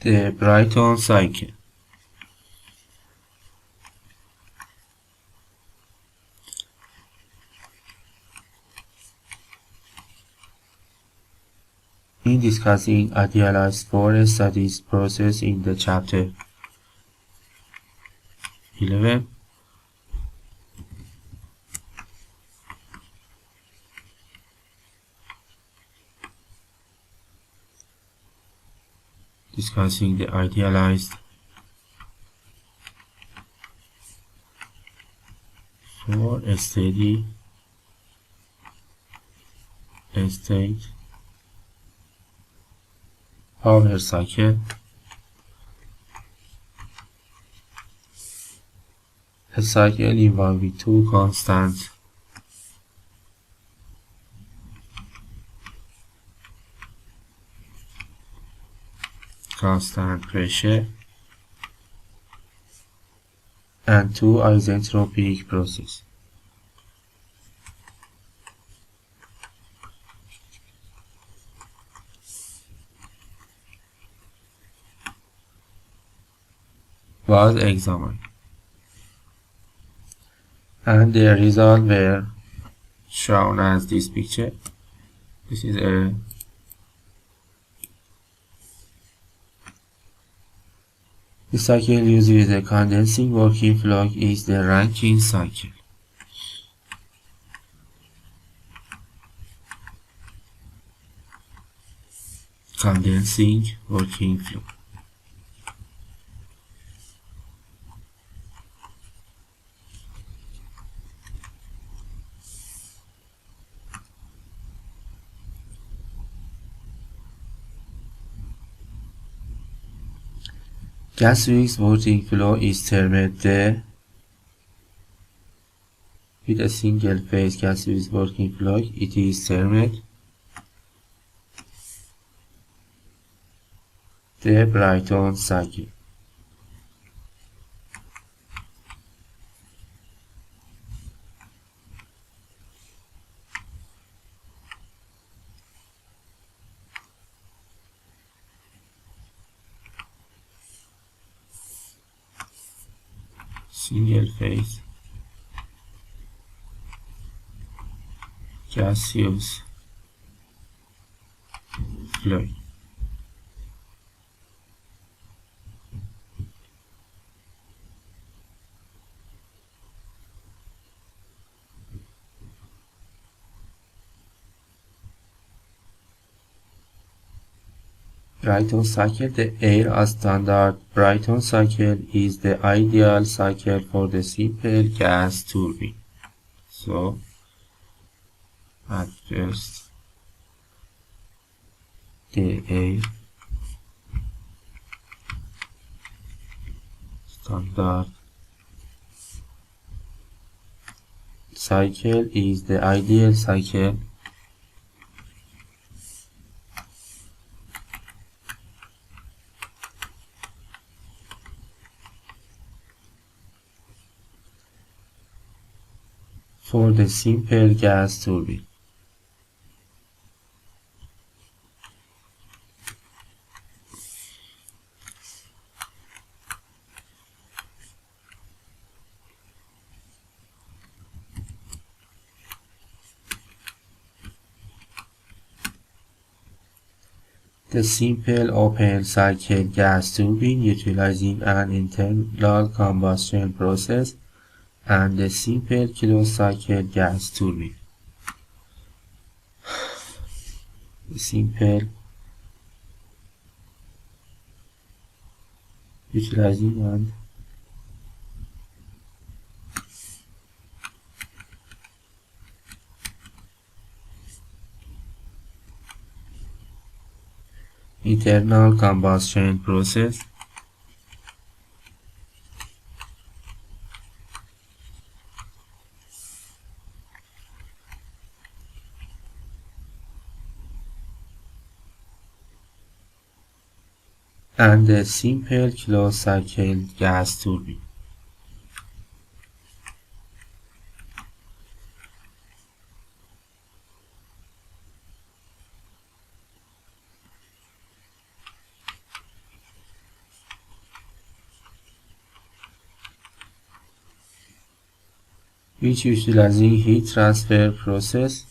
The BRAYTON cycle. In discussing idealized for studies process in the chapter 11, discussing the idealized for a steady state power cycle. A cycle involving two constant pressure and two isentropic processes. Was examined, and the results were shown as this picture. This is a the cycle used with the condensing working fluid is the Rankine cycle. Condensing working fluid. Gaseous working fluid is termed with a single phase gaseous working fluid. It is termed the BRAYTON cycle. Single phase gaseous fluid. BRAYTON cycle. The air standard BRAYTON cycle is the ideal cycle for the simple gas turbine. So, at first, the air standard cycle is the ideal cycle for the simple gas turbine. The simple open cycle gas turbine utilizing an internal combustion process and the simple closed cycle gas turbine. The simple utilizing an internal combustion process and the simple closed cycle gas turbine. which utilizing heat transfer process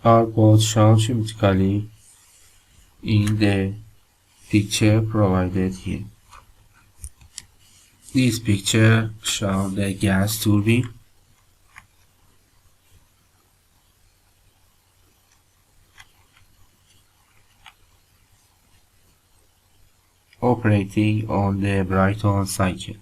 are both shown symmetrically in the picture provided here. This picture shows the gas turbine operating on the BRAYTON cycle.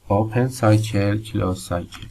Open cycle, closed cycle.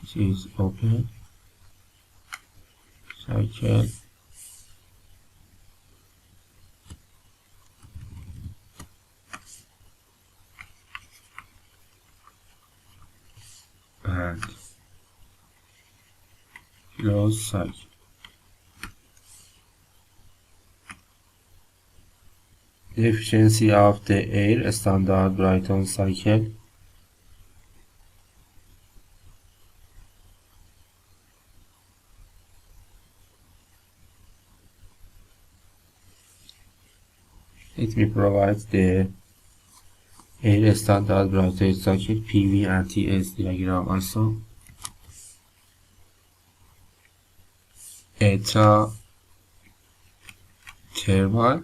This is open cycle, and closed cycle. The efficiency of the air standard BRAYTON cycle let me provide the air standard BRAYTON cycle PV and TS diagram also. Eta thermal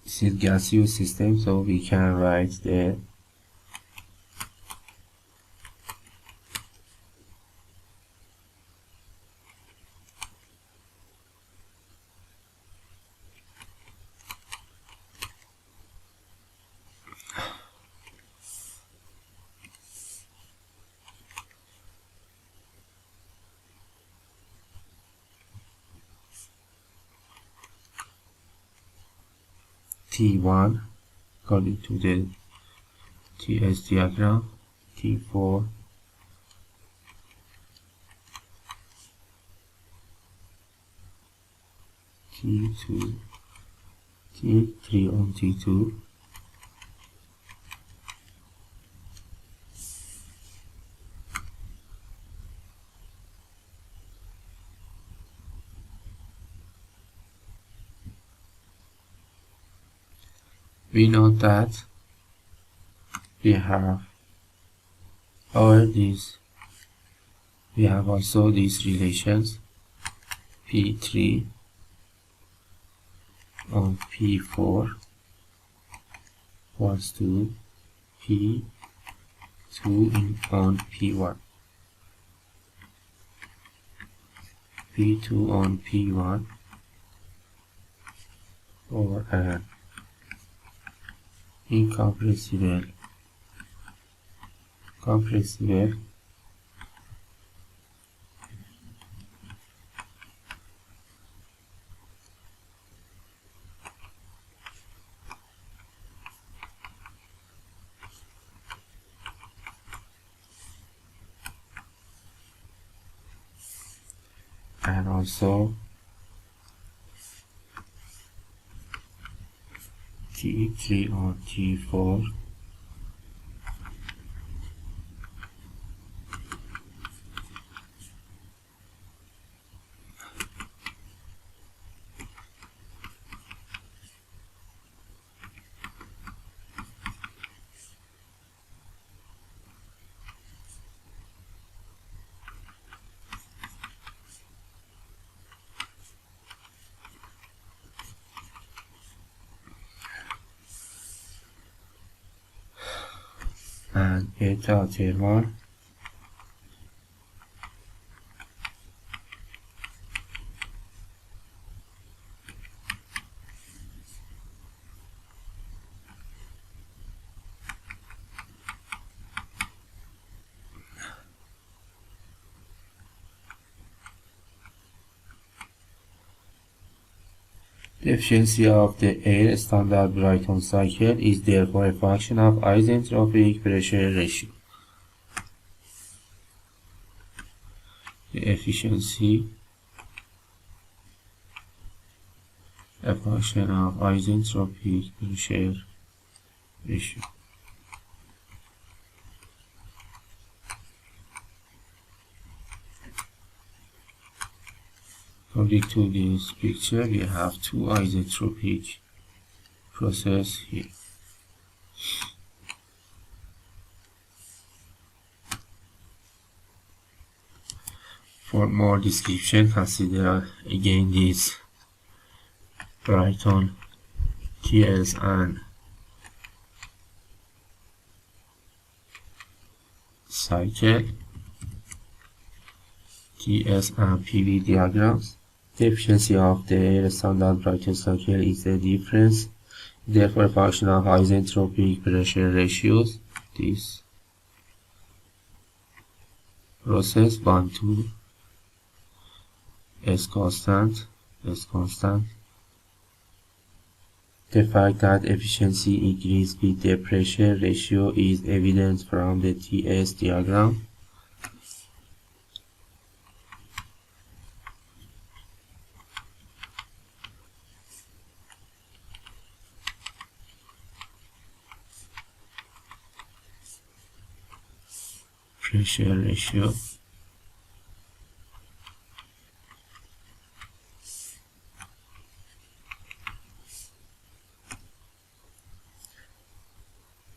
this is gaseous system, so we can write the T1 according to the TS diagram, T4, T2, T3 on T2, we know that we have we have also these relations P3 on P4 equals to P2 on P1, P2 on P1 over an incompressible compressible and also T3 on T4 and eta thermal The efficiency of the air standard BRAYTON cycle is therefore a function of isentropic pressure ratio. The efficiency a function of isentropic pressure ratio. According to this picture, we have two isentropic processes here. For more description, consider again this BRAYTON TS and cycle, TS and PV diagrams. The efficiency of the air standard BRAYTON cycle is the difference, therefore a function of isentropic pressure ratios. This process 1, 2, S constant. The fact that efficiency increases with the pressure ratio is evident from the TS diagram. Pressure ratio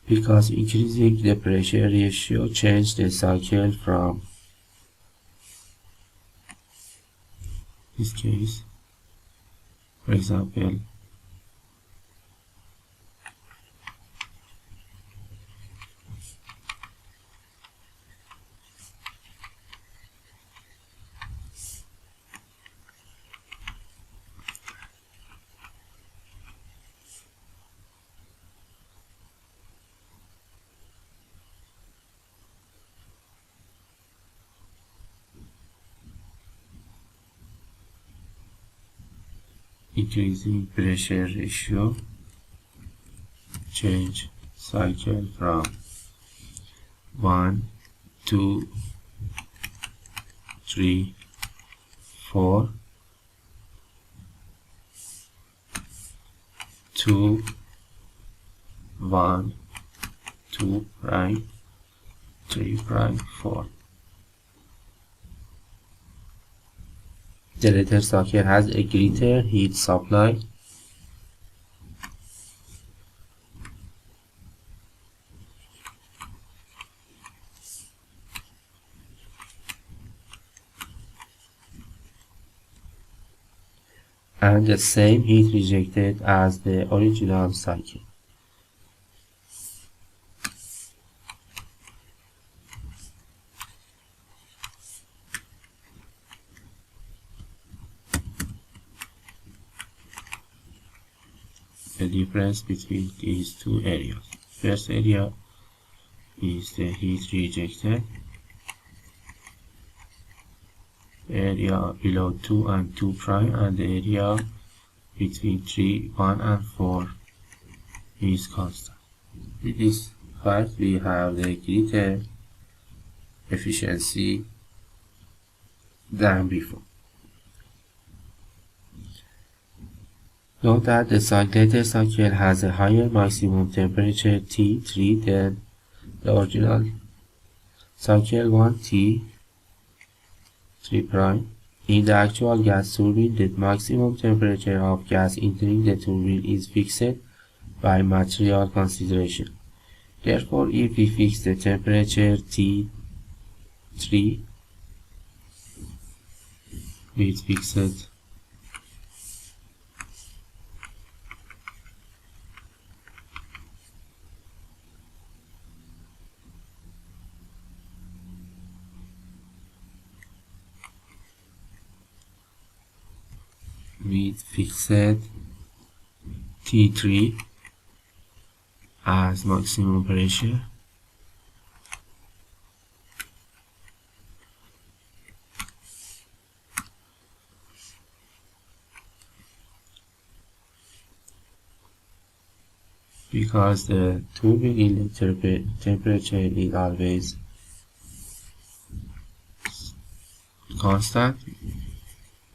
because increasing the pressure ratio changes the cycle from this case, for example, increasing pressure ratio change cycle from 1, 2, 3, 4 to 1, 2 prime, 3 prime, 4. The latter cycle has a greater heat supply. And the same heat rejected as the original cycle. The difference between these two areas. First area is the heat rejected. The area below 2 and 2 prime, and the area between 3, 1 and 4 is constant. With this fact, we have the greater efficiency than before. Note that the later cycle has a higher maximum temperature T3 than the original cycle 1 T3 prime. In the actual gas turbine, the maximum temperature of gas entering the turbine is fixed by material consideration. Therefore, if we fix the temperature T3 with fixed T3 as maximum pressure, because the turbine inlet temperature is always constant.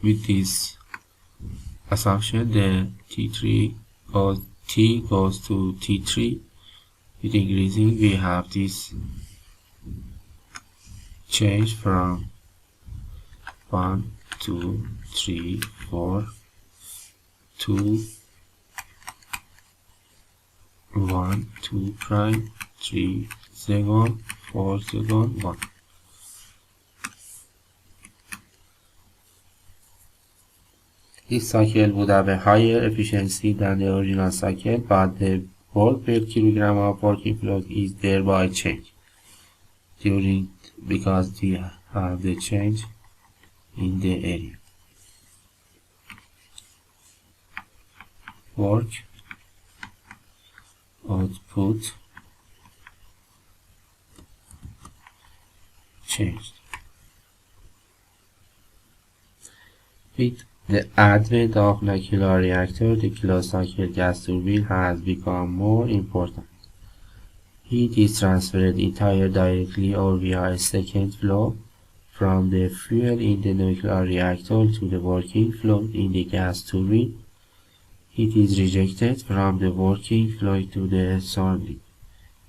With this assumption, the T goes to T3. With increasing, we have this change from 1, 2, 3, 4, 2, 1, 2 prime, 3 second, 4 second, 1. This cycle would have a higher efficiency than the original cycle, but the work per kilogram of working fluid is thereby changed because we have the change in the area. Work output changed. With the advent of nuclear reactor, the closed cycle gas turbine has become more important. Heat is transferred entirely directly or via a second flow from the fuel in the nuclear reactor to the working fluid in the gas turbine. Heat is rejected from the working fluid to the surrounding.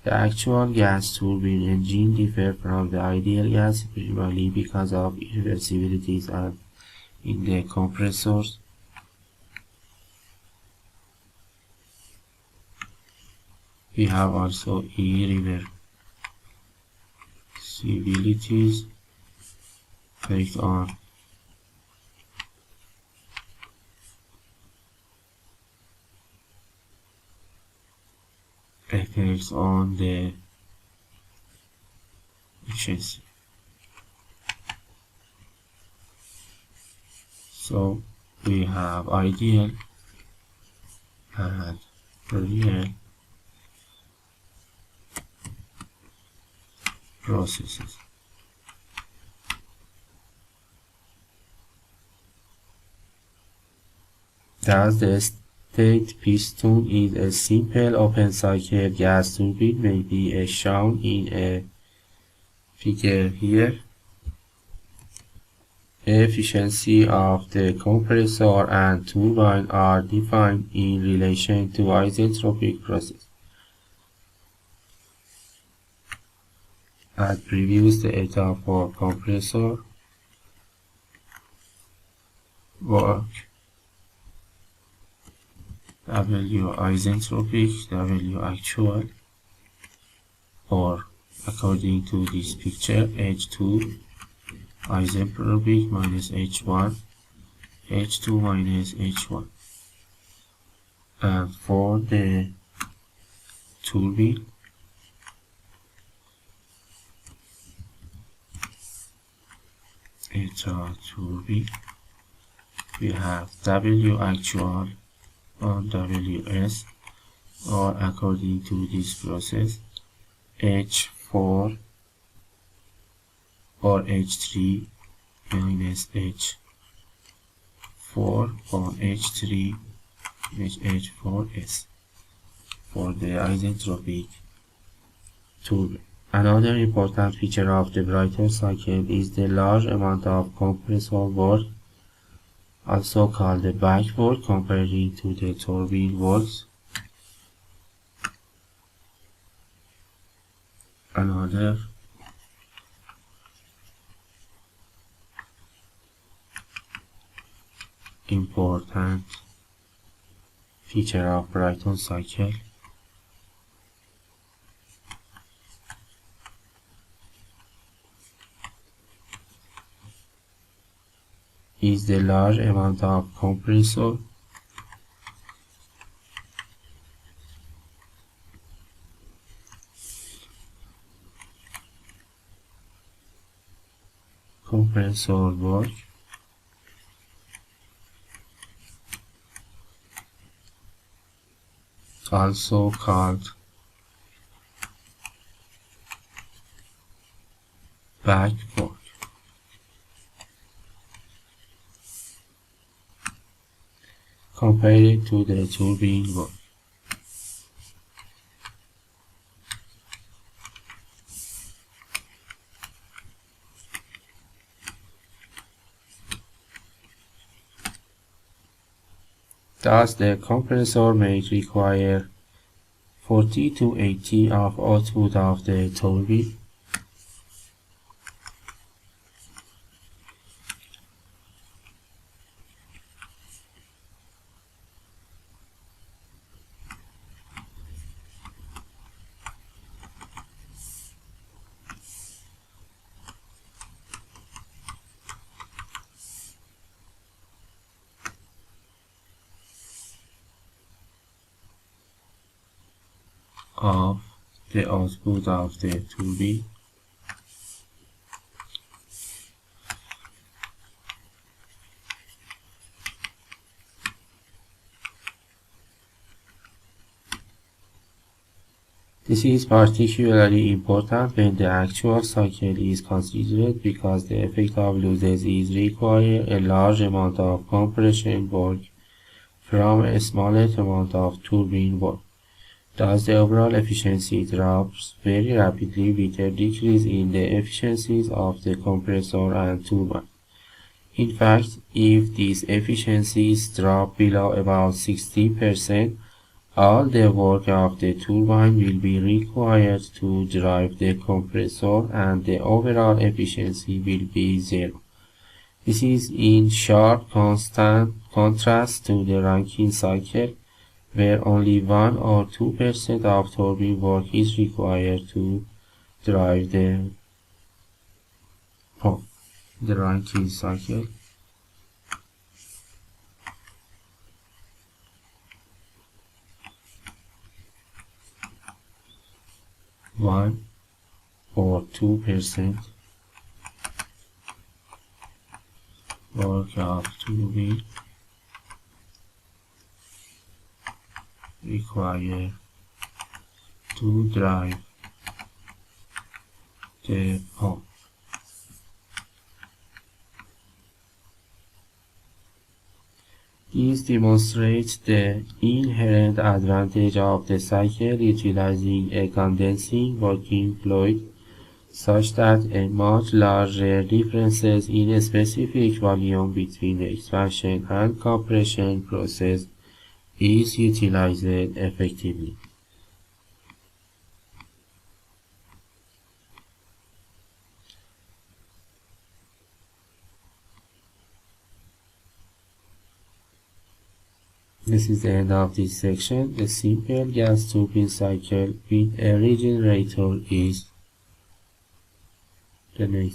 The actual gas turbine engine differs from the ideal gas primarily because of irreversibilities and in the compressors. We have also irreversibilities based on effects on the efficiency. So we have ideal and real processes. Thus, the state piston is a simple open-cycle gas turbine, may be shown in a figure here. Efficiency of the compressor and turbine are defined in relation to isentropic process. At previous data for compressor work, W isentropic, W actual, or according to this picture, H2 isentropic minus H1, H2 minus H1. And for the turbine, turbine, we have W actual on Ws, or according to this process, H4 or H3 minus H4 or H3 minus H4S for the isentropic turbine. Another important feature of the BRAYTON cycle is the large amount of compressor work, also called the back work, compared to the turbine works. Another important feature of BRAYTON cycle is the large amount of compressor work, also called back work. Compared to the turbine work. Thus, the compressor may require 40 to 80 of output of the turbine. Of the output of the turbine. This is particularly important when the actual cycle is considered because the effect of losses is require a large amount of compression work from a smaller amount of turbine work. Thus, the overall efficiency drops very rapidly with a decrease in the efficiencies of the compressor and turbine. In fact, if these efficiencies drop below about 60%, all the work of the turbine will be required to drive the compressor and the overall efficiency will be zero. This is in sharp contrast to the Rankine cycle, where only 1 or 2% of turbine work is required to drive the pump. The Rankine cycle. One or 2% work of turbine required to drive the pump. This demonstrates the inherent advantage of the cycle utilizing a condensing working fluid such that a much larger differences in a specific volume between the expansion and compression process is utilized effectively. This is the end of this section. The simple gas turbine cycle with a regenerator is the next.